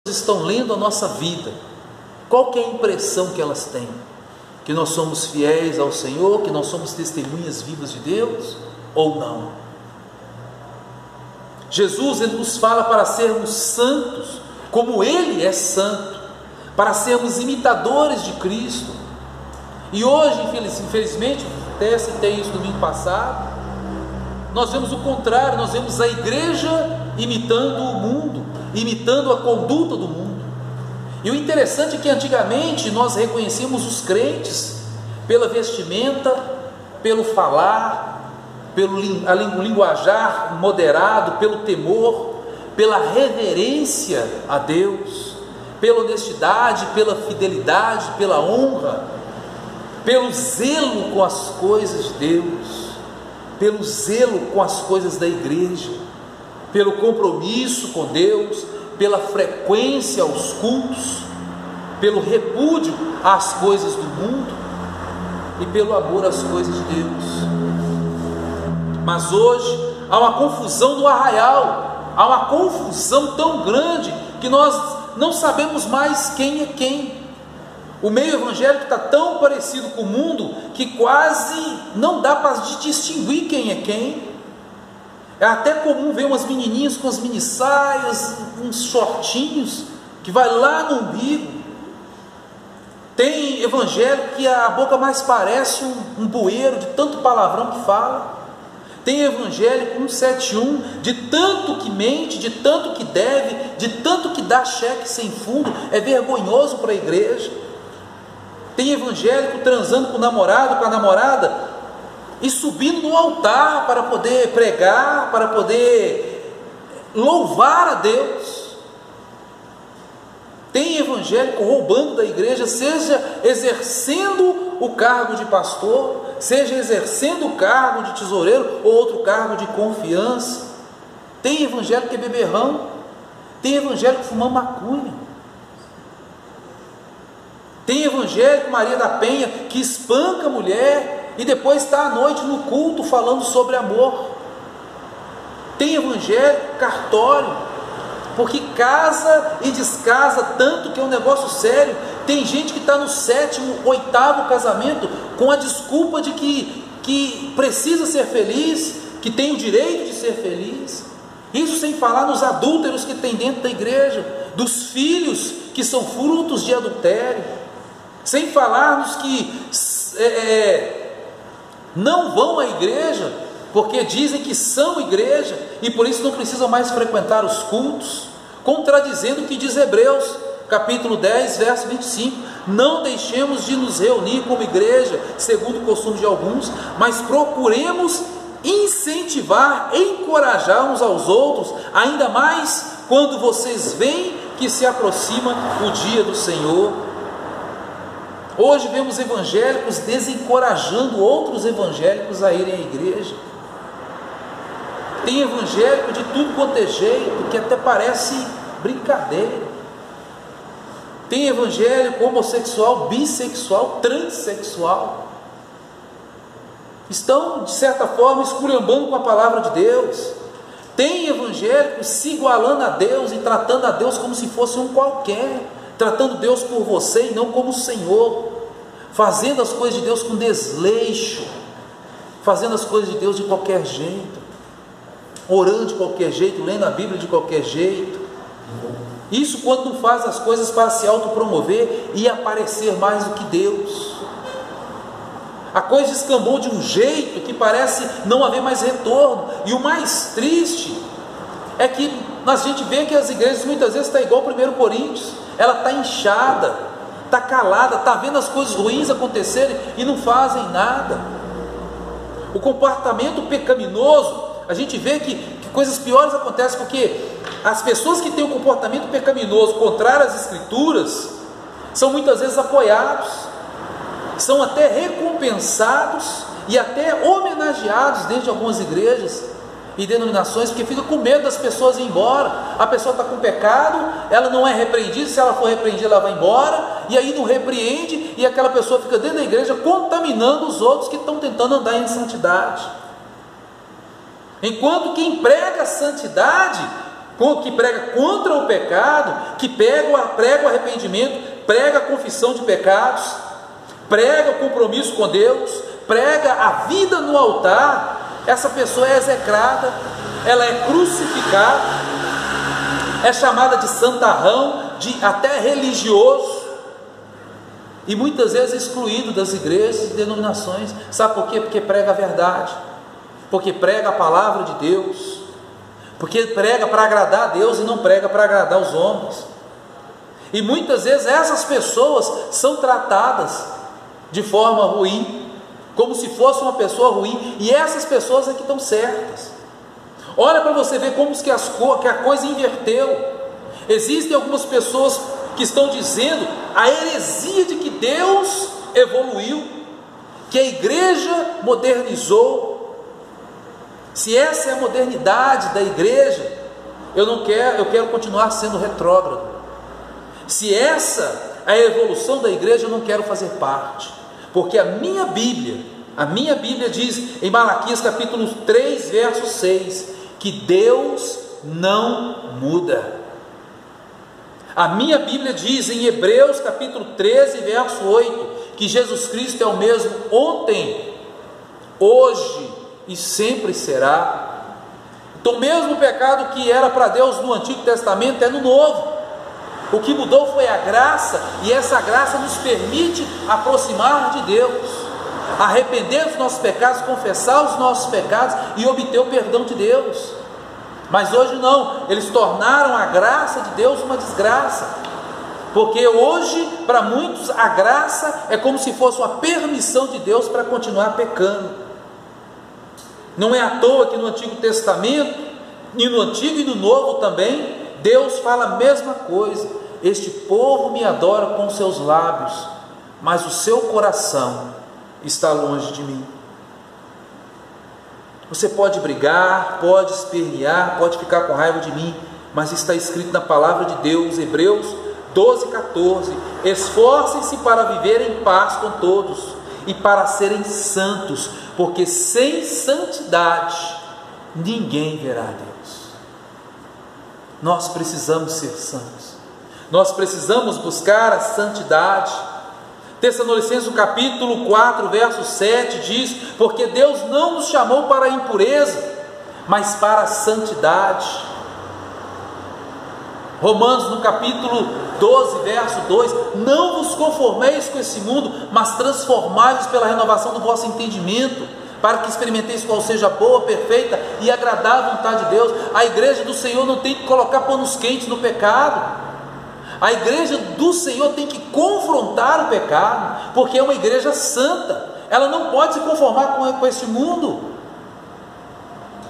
estão lendo a nossa vida, qual que é a impressão que elas têm? Que nós somos fiéis ao Senhor, que nós somos testemunhas vivas de Deus, ou não? Jesus, ele nos fala para sermos santos, como Ele é santo, para sermos imitadores de Cristo. E hoje, infelizmente, até citei isso domingo passado, nós vemos o contrário, nós vemos a igreja imitando o mundo, imitando a conduta do mundo. E o interessante é que antigamente nós reconhecíamos os crentes pela vestimenta, pelo falar, pelo linguajar moderado, pelo temor, pela reverência a Deus, pela honestidade, pela fidelidade, pela honra, pelo zelo com as coisas de Deus, pelo zelo com as coisas da igreja, pelo compromisso com Deus, pela frequência aos cultos, pelo repúdio às coisas do mundo e pelo amor às coisas de Deus. Mas hoje há uma confusão no arraial, há uma confusão tão grande que nós não sabemos mais quem é quem. O meio evangélico está tão parecido com o mundo que quase não dá para distinguir quem é quem. É até comum ver umas menininhas com as mini saias, uns shortinhos, que vai lá no umbigo. Tem evangélico que a boca mais parece um bueiro, de tanto palavrão que fala. Tem evangélico 171, de tanto que mente, de tanto que deve, de tanto que dá cheque sem fundo, é vergonhoso para a igreja. Tem evangélico transando com o namorado, com a namorada, e subindo no altar para poder pregar, para poder louvar a Deus. Tem evangélico roubando da igreja, seja exercendo o cargo de pastor, seja exercendo o cargo de tesoureiro ou outro cargo de confiança. Tem evangélico que é beberrão, tem evangélico fumando maconha, tem evangélico Maria da Penha que espanca a mulher e depois está à noite no culto falando sobre amor. Tem evangélico cartório, porque casa e descasa tanto que é um negócio sério. Tem gente que está no 7º, 8º casamento com a desculpa de que precisa ser feliz, que tem o direito de ser feliz. Isso sem falar nos adúlteros que tem dentro da igreja, dos filhos que são frutos de adultério, sem falar nos que não vão à igreja porque dizem que são igreja e por isso não precisam mais frequentar os cultos, contradizendo o que diz Hebreus capítulo 10, verso 25: não deixemos de nos reunir como igreja, segundo o costume de alguns, mas procuremos incentivar, encorajar uns aos outros, ainda mais quando vocês veem que se aproxima o dia do Senhor. Hoje vemos evangélicos desencorajando outros evangélicos a irem à igreja. Tem evangélico de tudo quanto é jeito, que até parece brincadeira. Tem evangélico homossexual, bissexual, transexual. Estão, de certa forma, esculhambando com a palavra de Deus. Tem evangélicos se igualando a Deus e tratando a Deus como se fosse um qualquer, tratando Deus por você e não como o Senhor, fazendo as coisas de Deus com desleixo, fazendo as coisas de Deus de qualquer jeito, orando de qualquer jeito, lendo a Bíblia de qualquer jeito. Isso quando não faz as coisas para se autopromover e aparecer mais do que Deus. A coisa escambou de um jeito que parece não haver mais retorno. E o mais triste é que a gente vê que as igrejas muitas vezes estão igual 1 Coríntios. Ela está inchada, está calada, está vendo as coisas ruins acontecerem e não fazem nada. O comportamento pecaminoso, a gente vê que coisas piores acontecem, porque as pessoas que têm um comportamento pecaminoso contrário às Escrituras são muitas vezes apoiados, são até recompensados e até homenageados dentro de algumas igrejas e denominações, porque fica com medo das pessoas ir embora. A pessoa está com pecado, ela não é repreendida, se ela for repreendida ela vai embora, e aí não repreende, e aquela pessoa fica dentro da igreja contaminando os outros que estão tentando andar em santidade. Enquanto quem prega a santidade que prega contra o pecado, que prega o arrependimento, prega a confissão de pecados, prega o compromisso com Deus, prega a vida no altar, essa pessoa é execrada, ela é crucificada, é chamada de santarrão, de até religioso, e muitas vezes excluído das igrejas e denominações. Sabe por quê? Porque prega a verdade, porque prega a palavra de Deus, porque prega para agradar a Deus e não prega para agradar os homens. E muitas vezes essas pessoas são tratadas de forma ruim, como se fosse uma pessoa ruim, e essas pessoas é que estão certas. Olha para você ver como que a coisa inverteu. Existem algumas pessoas que estão dizendo a heresia de que Deus evoluiu, que a igreja modernizou. Se essa é a modernidade da igreja, eu quero continuar sendo retrógrado. Se essa é a evolução da igreja, eu não quero fazer parte, porque a minha Bíblia diz em Malaquias capítulo 3, verso 6, que Deus não muda. A minha Bíblia diz em Hebreus capítulo 13, verso 8, que Jesus Cristo é o mesmo ontem, hoje e sempre será. Então o mesmo pecado que era para Deus no Antigo Testamento é no Novo. O que mudou foi a graça, e essa graça nos permite aproximar de Deus, arrepender dos nossos pecados, confessar os nossos pecados e obter o perdão de Deus. Mas hoje não, eles tornaram a graça de Deus uma desgraça, porque hoje para muitos a graça é como se fosse uma permissão de Deus para continuar pecando. Não é à toa que no Antigo Testamento, e no Antigo e no Novo também, Deus fala a mesma coisa: este povo me adora com seus lábios, mas o seu coração está longe de mim. Você pode brigar, pode espernear, pode ficar com raiva de mim, mas está escrito na palavra de Deus, Hebreus 12:14, esforcem-se para viver em paz com todos e para serem santos, porque sem santidade ninguém verá a Deus. Nós precisamos ser santos, nós precisamos buscar a santidade. Tessalonicenses capítulo 4, verso 7 diz: porque Deus não nos chamou para a impureza, mas para a santidade. Romanos no capítulo 12, verso 2: não vos conformeis com esse mundo, mas transformai-vos pela renovação do vosso entendimento, para que experimenteis qual seja a boa, perfeita e agradável vontade de Deus. A igreja do Senhor não tem que colocar panos quentes no pecado. A igreja do Senhor tem que confrontar o pecado, porque é uma igreja santa, ela não pode se conformar com esse mundo.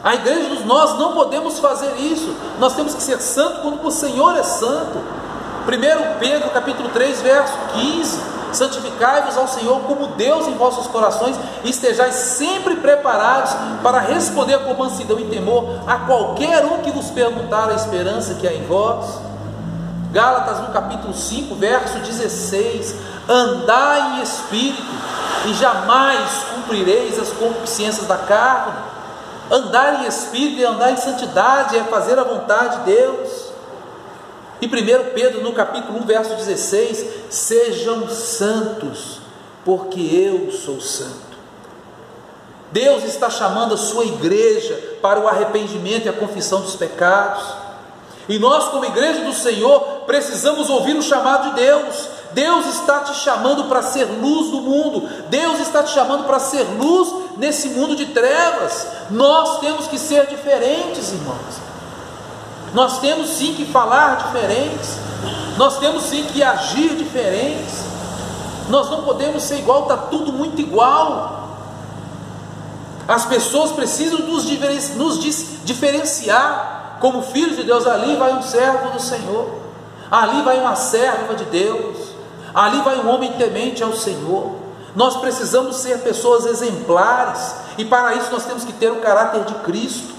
A igreja, nós não podemos fazer isso, nós temos que ser santos quando o Senhor é santo. 1 Pedro capítulo 3, verso 15: santificai-vos ao Senhor como Deus em vossos corações, e estejais sempre preparados para responder com mansidão e temor a qualquer um que vos perguntar a esperança que há em vós. Gálatas no capítulo 5, verso 16: andai em espírito e jamais cumprireis as concupiscências da carne. Andar em espírito e andar em santidade é fazer a vontade de Deus. E 1 Pedro no capítulo 1, verso 16: sejam santos, porque eu sou santo. Deus está chamando a sua igreja para o arrependimento e a confissão dos pecados. E nós, como igreja do Senhor, precisamos ouvir o chamado de Deus. Deus está te chamando para ser luz do mundo. Deus está te chamando para ser luz nesse mundo de trevas. Nós temos que ser diferentes, irmãos. Nós temos sim que falar diferentes. Nós temos sim que agir diferentes. Nós não podemos ser igual, está tudo muito igual. As pessoas precisam nos diferenciar. Como filhos de Deus, ali vai um servo do Senhor, ali vai uma serva de Deus, ali vai um homem temente ao Senhor. Nós precisamos ser pessoas exemplares, e para isso nós temos que ter o caráter de Cristo.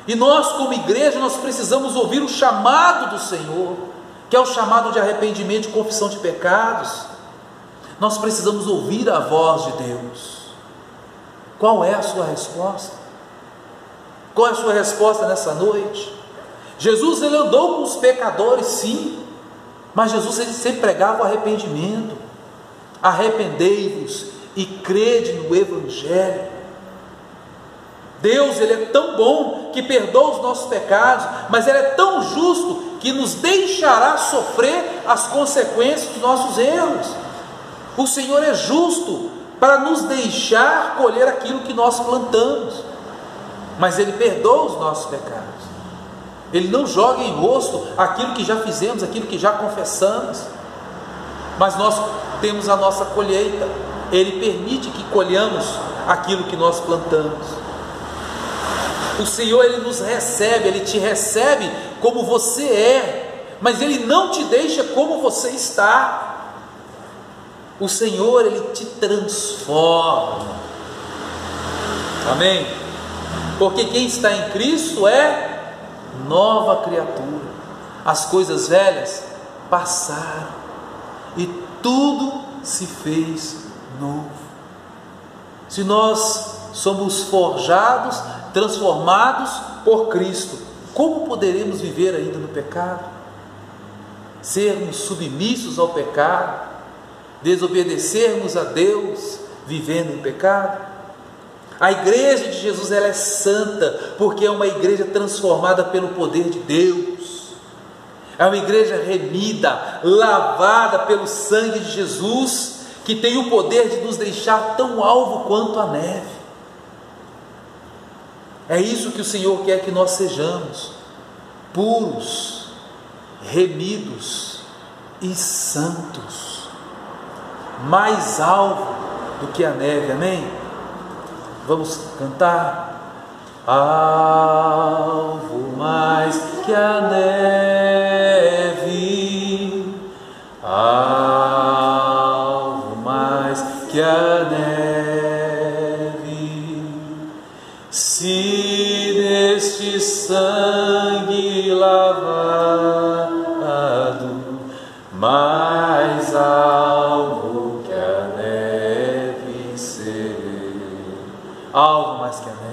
E nós, como igreja, nós precisamos ouvir o chamado do Senhor, que é o chamado de arrependimento e confissão de pecados. Nós precisamos ouvir a voz de Deus. Qual é a sua resposta? Qual é a sua resposta nessa noite? Jesus, ele andou com os pecadores, sim, mas Jesus, ele sempre pregava o arrependimento. Arrependei-vos e crede no Evangelho. Deus, ele é tão bom que perdoa os nossos pecados, mas ele é tão justo que nos deixará sofrer as consequências dos nossos erros. O Senhor é justo para nos deixar colher aquilo que nós plantamos, mas ele perdoa os nossos pecados. Ele não joga em rosto aquilo que já fizemos, aquilo que já confessamos, mas nós temos a nossa colheita. Ele permite que colhamos aquilo que nós plantamos. O Senhor, ele nos recebe, ele te recebe como você é, mas ele não te deixa como você está. O Senhor, ele te transforma. Amém? Porque quem está em Cristo é nova criatura. As coisas velhas passaram e tudo se fez novo. Se nós somos forjados, transformados por Cristo, como poderemos viver ainda no pecado? Sermos submissos ao pecado, desobedecermos a Deus, vivendo em pecado? A igreja de Jesus, ela é santa, porque é uma igreja transformada pelo poder de Deus. É uma igreja remida, lavada pelo sangue de Jesus, que tem o poder de nos deixar tão alvo quanto a neve. É isso que o Senhor quer que nós sejamos: puros, remidos e santos, mais alvo do que a neve. Amém? Vamos cantar. Alvo mais que a neve, alvo mais que a neve, se deste sangue lavado, mais alvo que a neve serei. Algo mais que a neve.